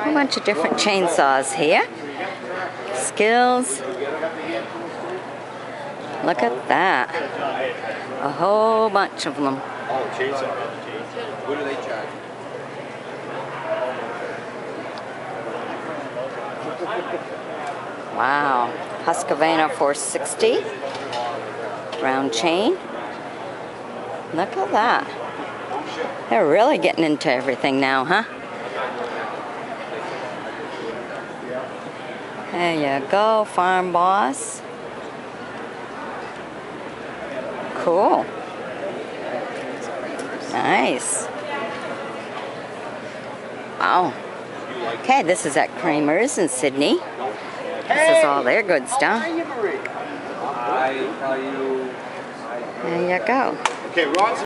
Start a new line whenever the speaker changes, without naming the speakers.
A bunch of different chainsaws here. Skills. Look at that. A whole bunch of them.
Oh, chainsaw. What do they charge?
Wow. Husqvarna 460. Round chain. Look at that. They're really getting into everything now, huh? There you go, Farm Boss. Cool. Nice. Wow. Okay, this is at Kramer's in Sydney. This is all their good stuff. There you go.
Okay, Ron's